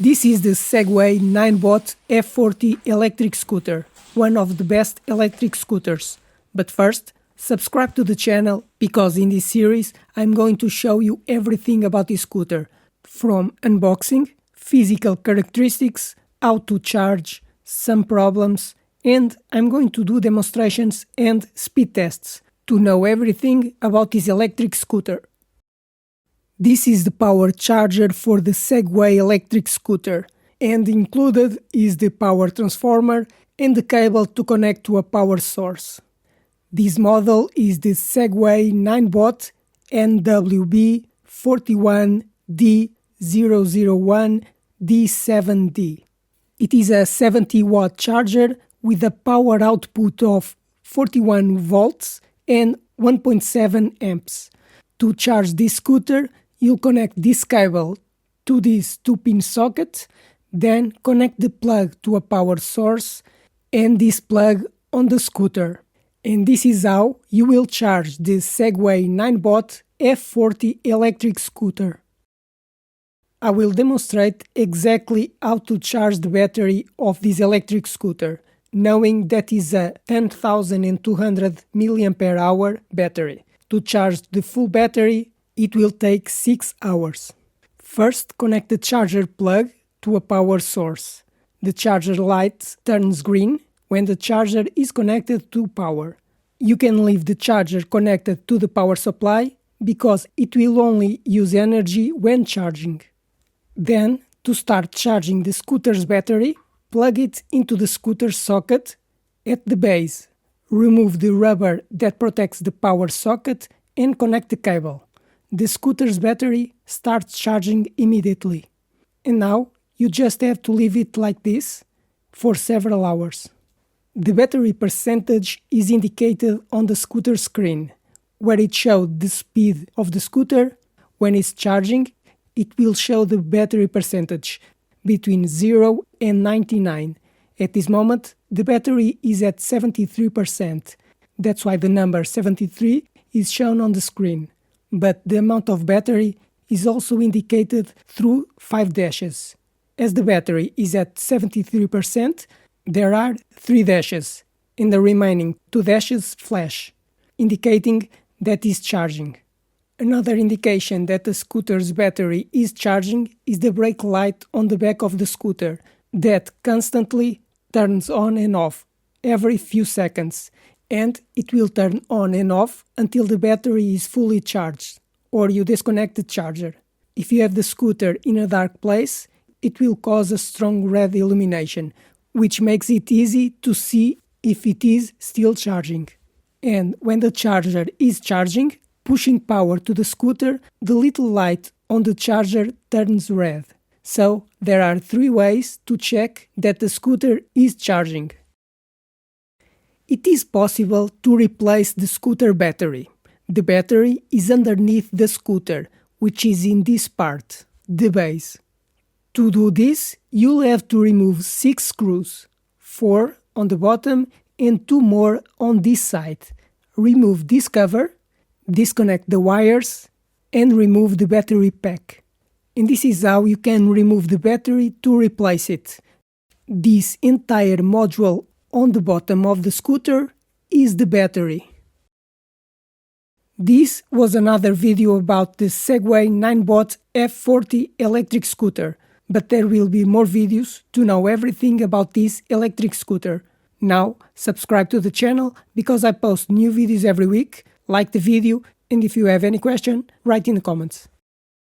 This is the Segway Ninebot F40E electric scooter, one of the best electric scooters. But first, subscribe to the channel because in this series I'm going to show you everything about this scooter, from unboxing, physical characteristics, how to charge, some problems, and I'm going to do demonstrations and speed tests to know everything about this electric scooter. This is the power charger for the Segway electric scooter, and included is the power transformer and the cable to connect to a power source. This model is the Segway Ninebot NWB 41D001D7D. It is a 70-watt charger with a power output of 41 volts and 1.7 amps. To charge this scooter, you'll connect this cable to this 2-pin socket, then connect the plug to a power source and this plug on the scooter. And this is how you will charge the Segway Ninebot F40E electric scooter. I will demonstrate exactly how to charge the battery of this electric scooter, knowing that is a 10,200 mAh battery. To charge the full battery, it will take 6 hours. First, connect the charger plug to a power source. The charger light turns green when the charger is connected to power. You can leave the charger connected to the power supply because it will only use energy when charging. Then, to start charging the scooter's battery, plug it into the scooter socket at the base. Remove the rubber that protects the power socket and connect the cable. The scooter's battery starts charging immediately. And now you just have to leave it like this for several hours. The battery percentage is indicated on the scooter screen, where it shows the speed of the scooter. When it's charging, it will show the battery percentage between 0 and 99. At this moment, the battery is at 73%. That's why the number 73 is shown on the screen. But the amount of battery is also indicated through 5 dashes. As the battery is at 73%, there are 3 dashes, and the remaining 2 dashes flash, indicating that it's charging. Another indication that the scooter's battery is charging is the brake light on the back of the scooter that constantly turns on and off every few seconds, and it will turn on and off until the battery is fully charged, or you disconnect the charger. If you have the scooter in a dark place, it will cause a strong red illumination, which makes it easy to see if it is still charging. And when the charger is charging, pushing power to the scooter, the little light on the charger turns red. So there are 3 ways to check that the scooter is charging. It is possible to replace the scooter battery. The battery is underneath the scooter, which is in this part, the base. To do this, you'll have to remove 6 screws, 4 on the bottom and 2 more on this side. Remove this cover, disconnect the wires, and remove the battery pack. And this is how you can remove the battery to replace it. This entire module on the bottom of the scooter is the battery. This was another video about the Segway Ninebot F40E electric scooter, but there will be more videos to know everything about this electric scooter. Now, subscribe to the channel because I post new videos every week, like the video, and if you have any question, write in the comments.